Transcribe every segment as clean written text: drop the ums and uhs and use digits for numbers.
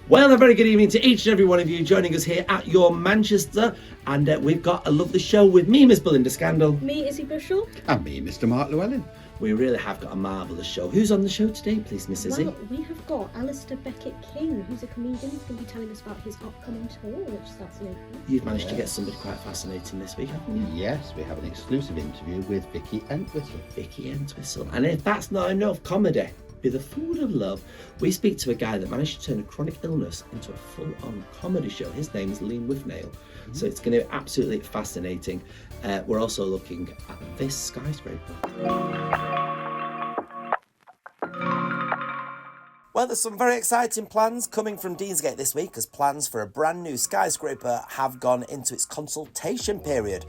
Well, a very good evening to each and every one of you joining us here at your Manchester. And we've got a lovely show with me, Miss Belinda Scandal. Me, Izzy Bushell. And me, Mr. Mark Llewellyn. We really have got a marvellous show. Who's on the show today, please, Miss Izzy? Well, we have got Alistair Beckett King, who's a comedian. He's going to be telling us about his upcoming tour, which starts in April. You've managed to get somebody quite fascinating this week, haven't you? Yes, we have an exclusive interview with Vicky Entwistle. Vicky Entwistle. And if that's not enough comedy, be the food of love, we speak to a guy that managed to turn a chronic illness into a full-on comedy show. His name is Withnail. So it's going to be absolutely fascinating. We're also looking at this skyscraper. Well, there's some very exciting plans coming from Deansgate this week, as plans for a brand new skyscraper have gone into its consultation period.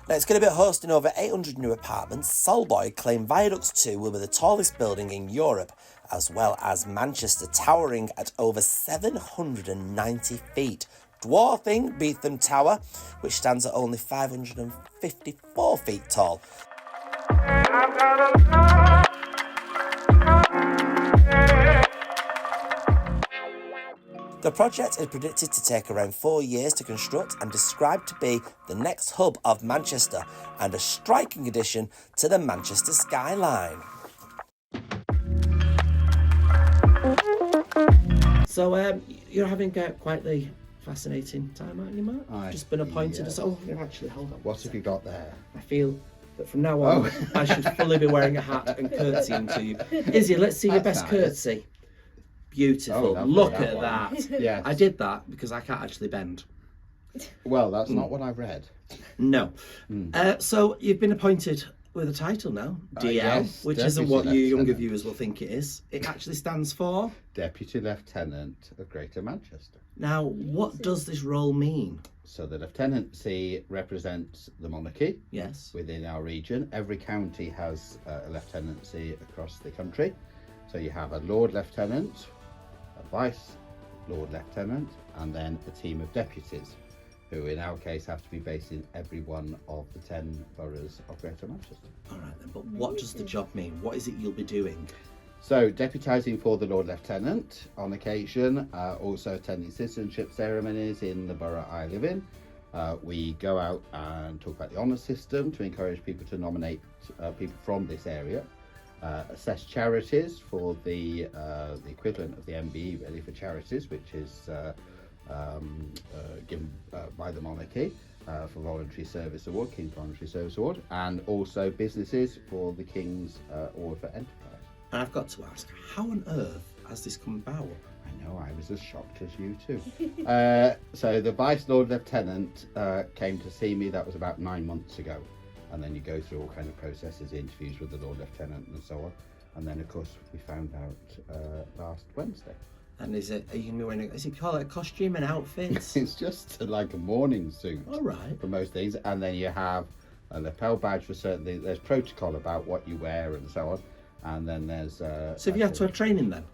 Now, it's going to be hosting over 800 new apartments. Solboy claim Viaduct 2 will be the tallest building in Europe, as well as Manchester towering at over 790 feet, dwarfing Beetham Tower, which stands at only 554 feet tall. The project is predicted to take around 4 years to construct and described to be the next hub of Manchester and a striking addition to the Manchester skyline. So you're having quite the fascinating time, aren't you, Mark? Just been appointed as... Oh, actually, hold on. What have you got there? I feel that from now on, I should fully be wearing a hat and curtsying to you. Izzy, let's see your best curtsy. Beautiful. Look at that. Yes. I did that because I can't actually bend. Well, that's not what I read. No. So you've been appointed with a title now, DL, yes, which Deputy isn't what you younger Lieutenant. viewers will think it is. It actually stands for... Deputy Lieutenant of Greater Manchester. Now, what does this role mean? So the lieutenancy represents the monarchy Yes. within our region. Every county has a lieutenancy across the country. So you have a Lord Lieutenant, a Vice Lord Lieutenant, and then a team of deputies, who in our case have to be based in every one of the 10 boroughs of Greater Manchester. All right then, but what does the job mean? What is it you'll be doing? So deputising for the Lord Lieutenant on occasion, also attending citizenship ceremonies in the borough I live in. We go out and talk about the honour system to encourage people to nominate people from this area. Assess charities for the equivalent of the MBE really for charities, which is given by the monarchy for Voluntary Service Award, King's Voluntary Service Award, and also businesses for the King's Award for Enterprise. And I've got to ask, how on earth has this come about? I know, I was as shocked as you too. So the Vice Lord Lieutenant came to see me, that was about 9 months ago. And then you go through all kind of processes, interviews with the Lord Lieutenant and so on. And then, of course, we found out last Wednesday. And are you going to be wearing, is it called a costume and outfits? It's just like a morning suit. All right. For most things. And then you have a lapel badge for certain things. There's protocol about what you wear and so on. And then there's... So have you had to have training then?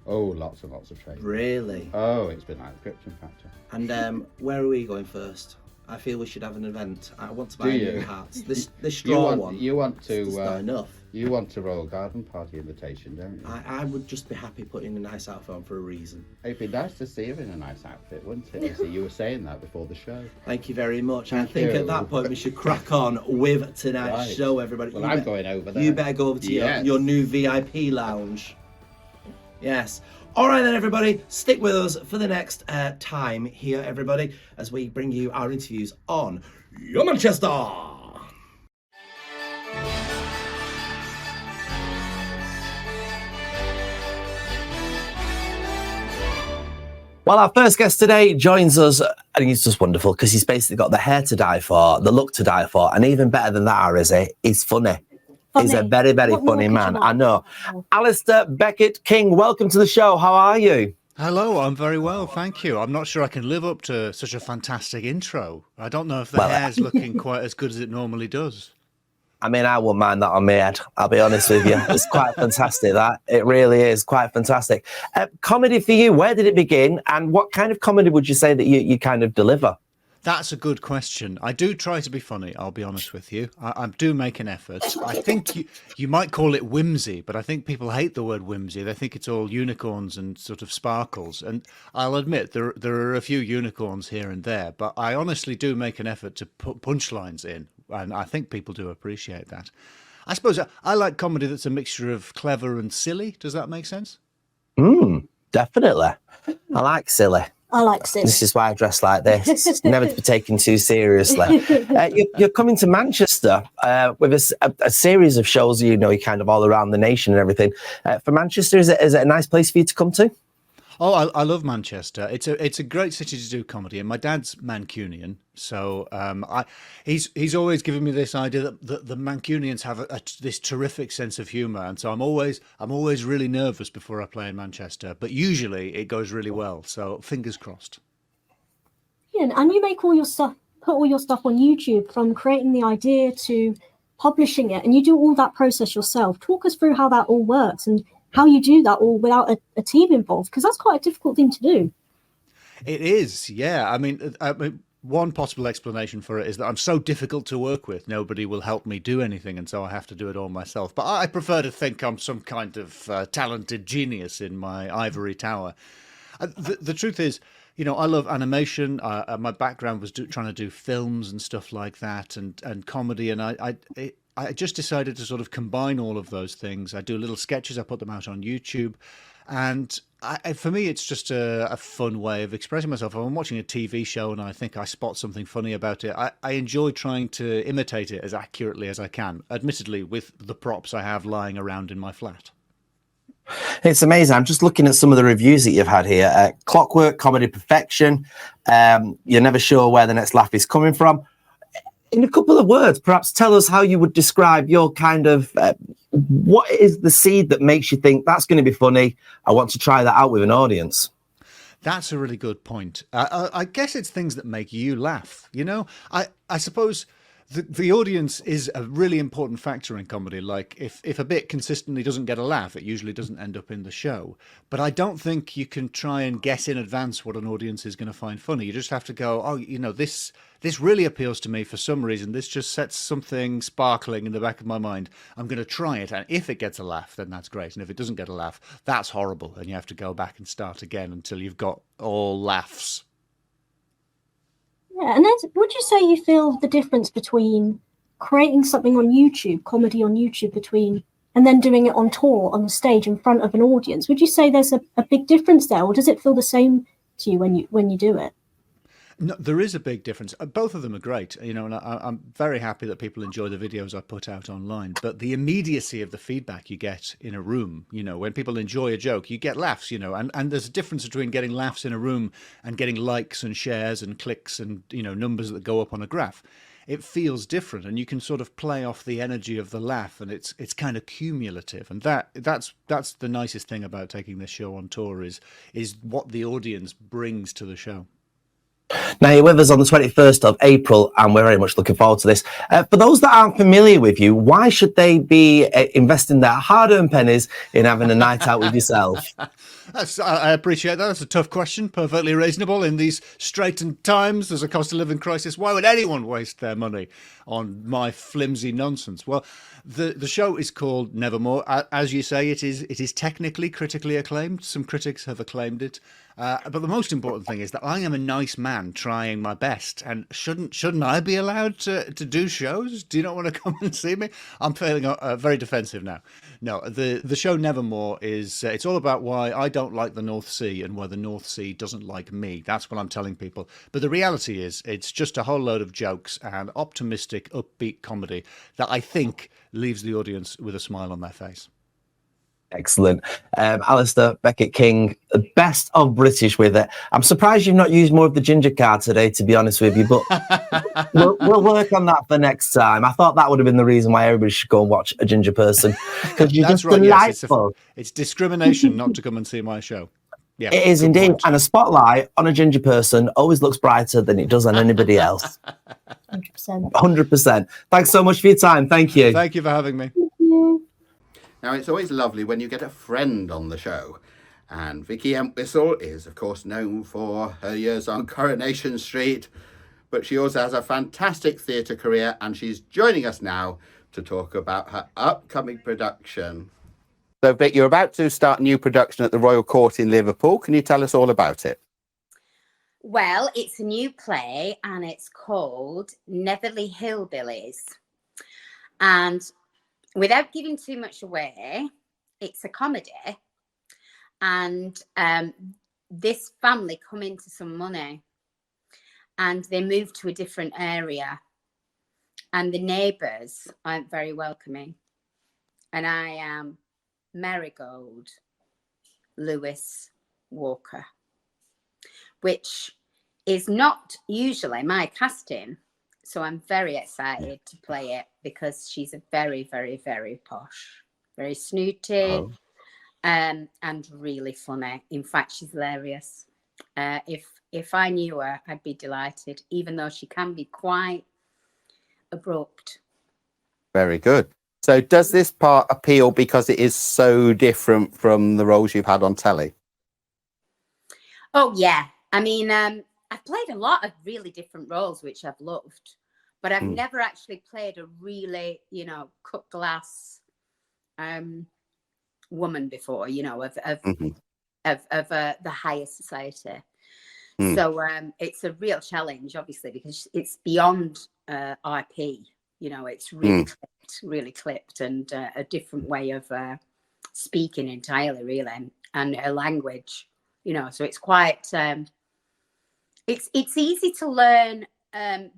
Oh, lots and lots of training. Really? Oh, it's been like the Krypton Factor. And where are we going first? I feel we should have an event. I want to buy new hats. This straw You want to... It's not enough. You want a Royal Garden Party invitation, don't you? I would just be happy putting a nice outfit on for a reason. It'd be nice to see you in a nice outfit, wouldn't it? So you were saying that before the show. Thank you very much. I Thank think you. at that point we should crack on with tonight's Right. show, everybody. Well, I'm going over there. You better go over to your new VIP lounge. Yes. All right then, everybody, stick with us for the next time here, everybody, as we bring you our interviews on Your Manchester. Well, our first guest today joins us, and he's just wonderful because he's basically got the hair to die for, the look to die for, and even better than that, is he? He's funny. He's a very, very funny man. I know. Alistair Beckett King, welcome to the show. How are you? Hello, I'm very well, thank you. I'm not sure I can live up to such a fantastic intro. I don't know if the hair's looking quite as good as it normally does. I mean, I wouldn't mind that on my head. I'll be honest with you. It's quite fantastic, that. It really is quite fantastic. Comedy for you, where did it begin? And what kind of comedy would you say that you kind of deliver? That's a good question. I do try to be funny, I'll be honest with you. I do make an effort. I think you might call it whimsy, but I think people hate the word whimsy. They think it's all unicorns and sort of sparkles. And I'll admit there are a few unicorns here and there, but I honestly do make an effort to put punchlines in. And I think people do appreciate that. I suppose I like comedy that's a mixture of clever and silly. Does that make sense? Definitely. I like silly. I like silly. This is why I dress like this. It's never to be taken too seriously. You're coming to Manchester with a series of shows, you know, you're kind of all around the nation and everything. For Manchester, is it a nice place for you to come to? Oh, I love Manchester. It's a great city to do comedy, and my dad's Mancunian, so he's always given me this idea that the Mancunians have this terrific sense of humour, and so I'm always really nervous before I play in Manchester, but usually it goes really well. So fingers crossed. Yeah, and you make all your stuff, put all your stuff on YouTube, from creating the idea to publishing it, and you do all that process yourself. Talk us through how that all works and how you do that all without a team involved, because that's quite a difficult thing to do. It is, yeah. I mean, one possible explanation for it is that I'm so difficult to work with. Nobody will help me do anything, and so I have to do it all myself. But I prefer to think I'm some kind of talented genius in my ivory tower. The truth is, you know, I love animation. My background was trying to do films and stuff like that, and comedy, and I just decided to sort of combine all of those things. I do little sketches, I put them out on YouTube. And for me, it's just a fun way of expressing myself. If I'm watching a TV show and I think I spot something funny about it, I enjoy trying to imitate it as accurately as I can, admittedly with the props I have lying around in my flat. It's amazing. I'm just looking at some of the reviews that you've had here. Clockwork, comedy perfection. You're never sure where the next laugh is coming from. In a couple of words, perhaps tell us how you would describe your kind of, what is the seed that makes you think that's going to be funny? I want to try that out with an audience. That's a really good point. I guess it's things that make you laugh. You know, I suppose the audience is a really important factor in comedy. Like if a bit consistently doesn't get a laugh, it usually doesn't end up in the show. But I don't think you can try and guess in advance what an audience is going to find funny. You just have to go, oh, you know, this really appeals to me for some reason. This just sets something sparkling in the back of my mind. I'm going to try it. And if it gets a laugh, then that's great. And if it doesn't get a laugh, that's horrible. And you have to go back and start again until you've got all laughs. Yeah, and then would you say you feel the difference between creating something on YouTube, comedy on YouTube, and then doing it on tour, on the stage in front of an audience? Would you say there's a big difference there, or does it feel the same to you when you do it? No, there is a big difference. Both of them are great, you know, and I'm very happy that people enjoy the videos I put out online. But the immediacy of the feedback you get in a room, you know, when people enjoy a joke, you get laughs, you know, and there's a difference between getting laughs in a room and getting likes and shares and clicks and, you know, numbers that go up on a graph. It feels different, and you can sort of play off the energy of the laugh, and it's kind of cumulative. And that's the nicest thing about taking this show on tour is what the audience brings to the show. Now, you're with us on the 21st of April, and we're very much looking forward to this. For those that aren't familiar with you, why should they be investing their hard-earned pennies in having a night out with yourself? I appreciate that. That's a tough question. Perfectly reasonable. In these straitened times, there's a cost of living crisis. Why would anyone waste their money on my flimsy nonsense? Well, the show is called Nevermore. As you say, it is technically critically acclaimed. Some critics have acclaimed it. But the most important thing is that I am a nice man trying my best, and shouldn't I be allowed to do shows? Do you not want to come and see me? I'm feeling very defensive now. No, the show Nevermore is it's all about why I don't like the North Sea and why the North Sea doesn't like me. That's what I'm telling people. But the reality is, it's just a whole load of jokes and optimistic, upbeat comedy that I think leaves the audience with a smile on their face. Excellent. Alistair, Beckett King, the best of British with it. I'm surprised you've not used more of the ginger card today, to be honest with you, but we'll work on that for next time. I thought that would have been the reason why everybody should go and watch a ginger person, because you're That's just right, delightful. Yes, it's discrimination not to come and see my show. Yeah, it is indeed. Point. And a spotlight on a ginger person always looks brighter than it does on anybody else. 100%. 100%. Thanks so much for your time. Thank you. Thank you for having me. Thank you. Now, it's always lovely when you get a friend on the show. And Vicky Entwistle is, of course, known for her years on Coronation Street, but she also has a fantastic theatre career, and she's joining us now to talk about her upcoming production. So, Vic, you're about to start a new production at the Royal Court in Liverpool. Can you tell us all about it? Well, it's a new play and it's called Netherley Hillbillies. And without giving too much away, it's a comedy. And this family come into some money and they move to a different area. And the neighbours aren't very welcoming. And I am Marigold Lewis Walker, which is not usually my casting. So I'm very excited to play it because she's a very, very, very posh, very snooty, and really funny. In fact, she's hilarious. If I knew her, I'd be delighted, even though she can be quite abrupt. Very good. So does this part appeal because it is so different from the roles you've had on telly? Oh, yeah. I mean, I've played a lot of really different roles, which I've loved, but I've never actually played a really, cut glass woman before, of the higher society. So it's a real challenge, obviously, because it's beyond RP. It's really clipped and a different way of speaking entirely, really, and her language. So it's quite. It's easy to learn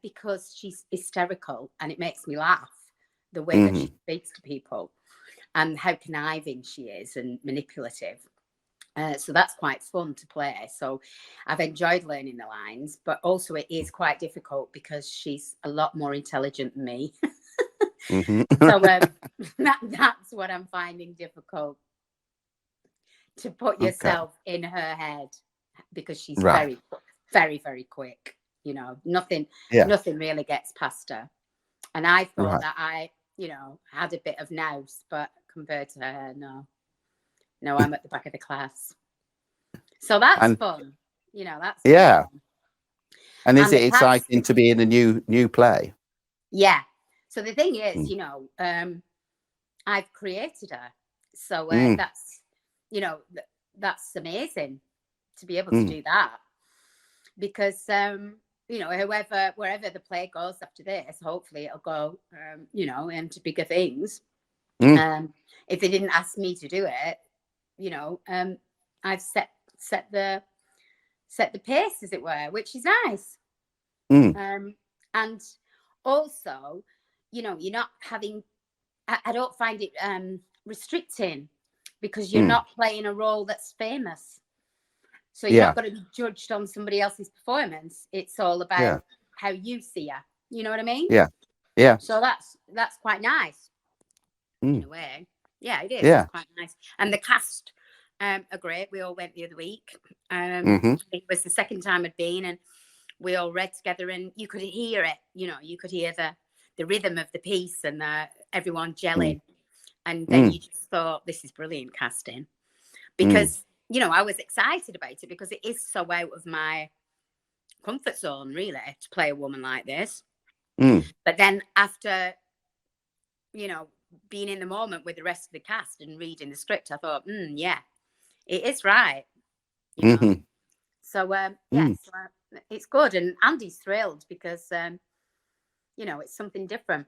because she's hysterical and it makes me laugh the way that she speaks to people and how conniving she is and manipulative. So that's quite fun to play. So I've enjoyed learning the lines, but also it is quite difficult because she's a lot more intelligent than me. So that's what I'm finding difficult, to put yourself in her head, because she's very, very, very quick. Nothing really gets past her. And I thought that I, had a bit of nous, but compared to her, no, I'm at the back of the class. So that's fun. That's fun. And is it exciting to be in a new play? Yeah. So the thing is, I've created her. So that's, that's amazing to be able to do that. Because, wherever the play goes after this, hopefully it'll go, into bigger things. If they didn't ask me to do it, I've set the pace, as it were, which is nice. And also, you're not having, I don't find it restricting, because you're not playing a role that's famous. So you're not going to be judged on somebody else's performance. It's all about how you see her. You know what I mean? Yeah. So that's quite nice in a way. Yeah, it is. Yeah. It's quite nice. And the cast are great. We all went the other week. It was the second time I'd been, and we all read together, and you could hear it. You could hear the rhythm of the piece and everyone gelling. And then you just thought, this is brilliant casting. Because, I was excited about it because it is so out of my comfort zone, really, to play a woman like this. But then after, being in the moment with the rest of the cast and reading the script, I thought, yeah, it is right. So, it's good. And Andy's thrilled because, it's something different.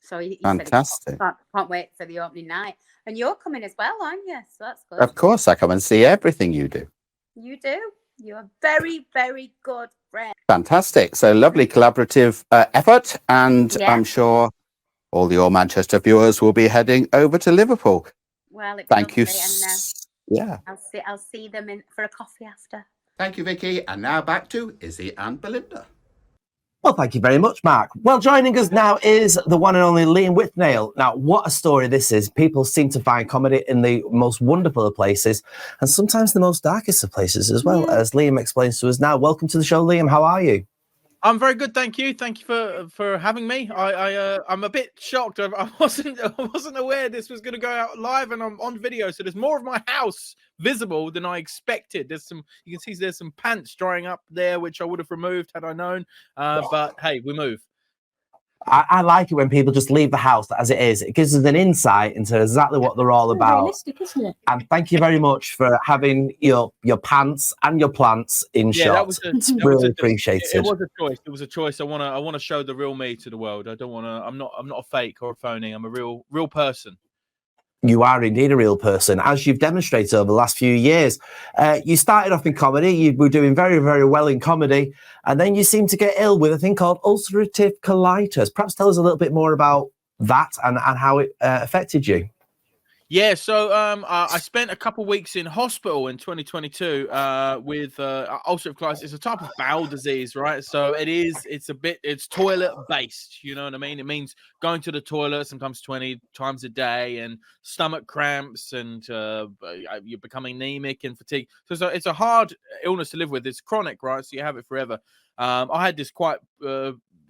So he fantastic. Said, can't wait for the opening night. And you're coming as well, aren't you? So that's good. Of course, I come and see everything you do. You do. You're a very, very good friend. Fantastic. So lovely collaborative effort. And I'm sure all the All Manchester viewers will be heading over to Liverpool. Well, thank you. And, I'll see them for a coffee after. Thank you, Vicky. And now back to Izzy and Belinda. Well, thank you very much, Mark. Well, joining us now is the one and only Liam Withnail. Now, what a story this is. People seem to find comedy in the most wonderful of places and sometimes the most darkest of places as well, as Liam explains to us now. Welcome to the show, Liam. How are you? I'm very good, thank you. Thank you for having me. I'm a bit shocked. I wasn't aware this was going to go out live, and I'm on video, so there's more of my house visible than I expected. You can see there's some pants drying up there, which I would have removed had I known. But hey, we move. I like it when people just leave the house as it is. It gives us an insight into exactly what they're all about. Realistic, isn't it? And thank you very much for having your pants and your plants in shot. Really appreciated. It was a choice. It was a choice. I want to show the real me to the world. I don't want to. I'm not a fake or a phony. I'm a real person. You are indeed a real person, as you've demonstrated over the last few years. You started off in comedy. You were doing very, very well in comedy. And then you seemed to get ill with a thing called ulcerative colitis. Perhaps tell us a little bit more about that and how it affected you. Yeah, so I spent a couple of weeks in hospital in 2022 with ulcerative colitis. It's a type of bowel disease, right? So it's toilet based. You know what I mean? It means going to the toilet sometimes 20 times a day, and stomach cramps, and you're becoming anemic and fatigue. So it's a hard illness to live with. It's chronic, right? So you have it forever. I had this quite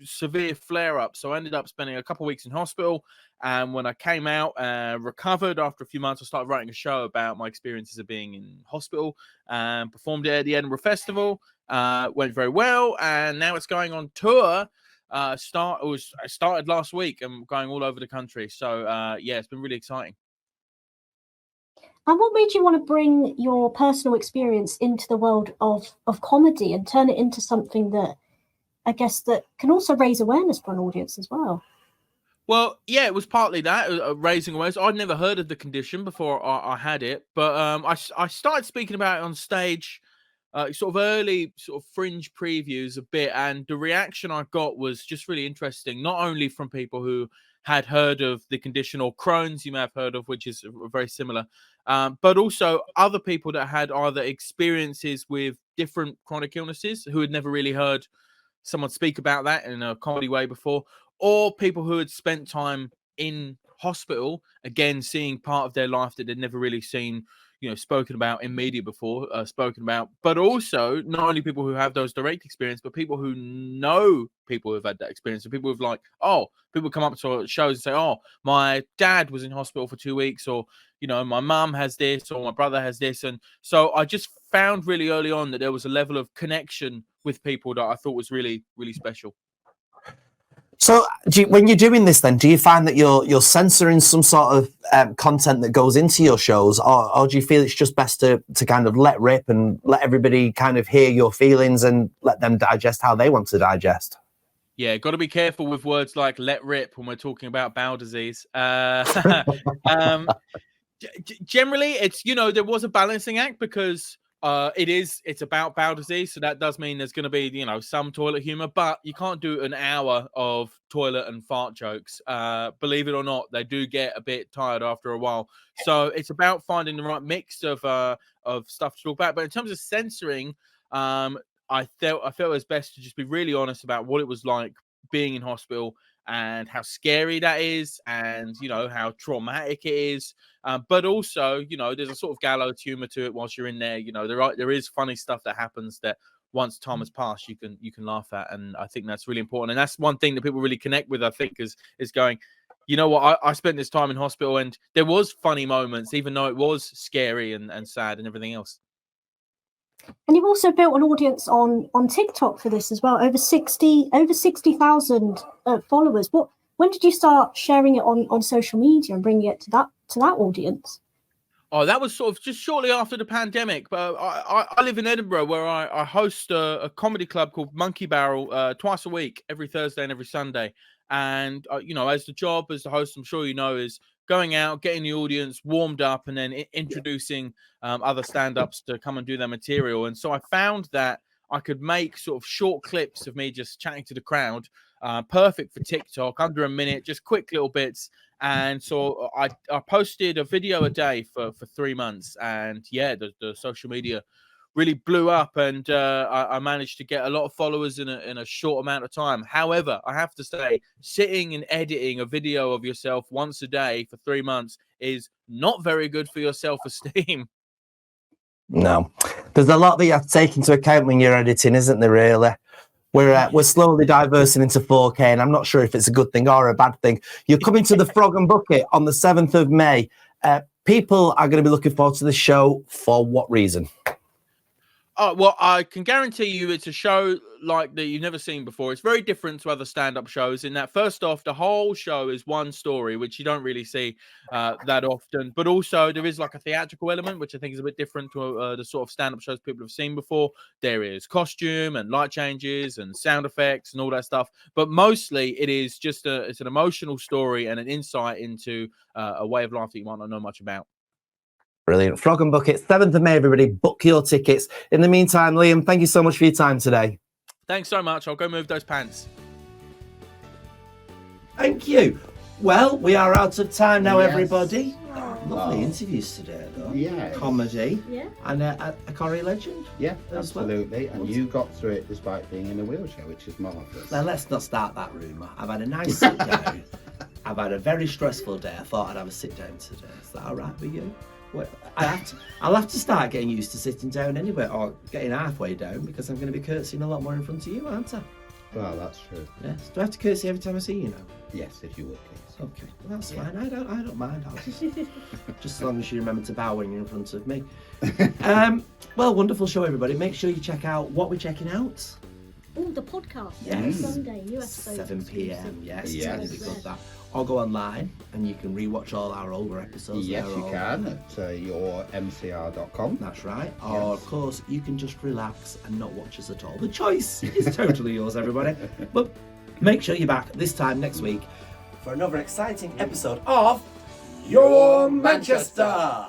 severe flare up, so I ended up spending a couple of weeks in hospital. And when I came out, recovered after a few months, I started writing a show about my experiences of being in hospital, and performed it at the Edinburgh Festival. Went very well, and now it's going on tour. I started last week and going all over the country. So yeah, it's been really exciting. And what made you want to bring your personal experience into the world of comedy and turn it into something that, I guess, that can also raise awareness for an audience as well? Well, yeah, it was partly that, raising awareness. I'd never heard of the condition before I had it, but I started speaking about it on stage, sort of early sort of fringe previews a bit, and the reaction I got was just really interesting, not only from people who had heard of the condition, or Crohn's you may have heard of, which is very similar, but also other people that had either experiences with different chronic illnesses who had never really heard someone speak about that in a comedy way before, or people who had spent time in hospital, again, seeing part of their life that they'd never really seen, spoken about in media before, but also not only people who have those direct experience, but people who know people who've had that experience, and people who've people come up to shows and say, oh, my dad was in hospital for 2 weeks, or, my mum has this, or my brother has this. And so I just found really early on that there was a level of connection with people that I thought was really, really special. So when you're doing this, then, do you find that you're censoring some sort of content that goes into your shows, or do you feel it's just best to kind of let rip and let everybody kind of hear your feelings and let them digest how they want to digest? Yeah, got to be careful with words like "let rip" when we're talking about bowel disease. Generally, it's there was a balancing act, because it's about bowel disease, so that does mean there's going to be some toilet humor, but you can't do an hour of toilet and fart jokes. Believe it or not, they do get a bit tired after a while. So it's about finding the right mix of stuff to talk about. But in terms of censoring, I felt it was best to just be really honest about what it was like being in hospital, and how scary that is, and how traumatic it is, but also there's a sort of gallows humor to it whilst you're in there. There is funny stuff that happens that once time has passed you can laugh at, and I think that's really important, and that's one thing that people really connect with, I think, is going, I spent this time in hospital and there was funny moments, even though it was scary and sad and everything else. And you've also built an audience on TikTok for this as well, over 60,000 followers. When did you start sharing it on social media and bringing it to that audience? Oh, that was sort of just shortly after the pandemic. But I live in Edinburgh, where I host a comedy club called Monkey Barrel twice a week, every Thursday and every Sunday. And as the host, I'm sure is going out, getting the audience warmed up, and then introducing other stand-ups to come and do their material. And so I found that I could make sort of short clips of me just chatting to the crowd, perfect for TikTok, under a minute, just quick little bits. And so I posted a video a day for 3 months, and yeah, the social media really blew up, and I managed to get a lot of followers in a short amount of time. However, I have to say, sitting and editing a video of yourself once a day for 3 months is not very good for your self-esteem. No, there's a lot that you have to take into account when you're editing, isn't there, really? We're slowly diversing into 4K, and I'm not sure if it's a good thing or a bad thing. You're coming to the Frog and Bucket on the 7th of May. People are going to be looking forward to the show. For what reason? Oh, well, I can guarantee you it's a show like that you've never seen before. It's very different to other stand-up shows in that, first off, the whole show is one story, which you don't really see that often. But also there is like a theatrical element, which I think is a bit different to the sort of stand-up shows people have seen before. There is costume and light changes and sound effects and all that stuff. But mostly it is just it's an emotional story and an insight into a way of life that you might not know much about. Brilliant. Frog and Bucket, 7th of May, everybody. Book your tickets. In the meantime, Liam, thank you so much for your time today. Thanks so much. I'll go move those pants. Thank you. Well, we are out of time now, Yes. everybody. Lovely Oh. interviews today, though. Yeah. Comedy. Yeah. And a Corrie legend. Yeah, As well. absolutely. And you got through it despite being in a wheelchair, which is marvellous. Now, let's not start that rumour. I've had a nice sit down. I've had a very stressful day. I thought I'd have a sit down today. Is that all right with you? Well, I'll have to start getting used to sitting down anyway, or getting halfway down, because I'm going to be curtsying a lot more in front of you, aren't I? Well, that's true. Yes. Do I have to curtsy every time I see you now? Yes, if you would, please. Okay, well, that's Yeah. fine. I don't mind. I'll just as long as you remember to bow when you're in front of me. Well, wonderful show, everybody. Make sure you check out what we're checking out. Oh, the podcast. Yes. Sunday, new episode. 7 p.m. Yes, Yes. it's really good that. Or go online and you can rewatch all our older episodes. Yes, They're you all- can at yourmcr.com. That's right. Or, of course, you can just relax and not watch us at all. The choice is totally yours, everybody. But make sure you're back this time next week for another exciting episode of Your Manchester.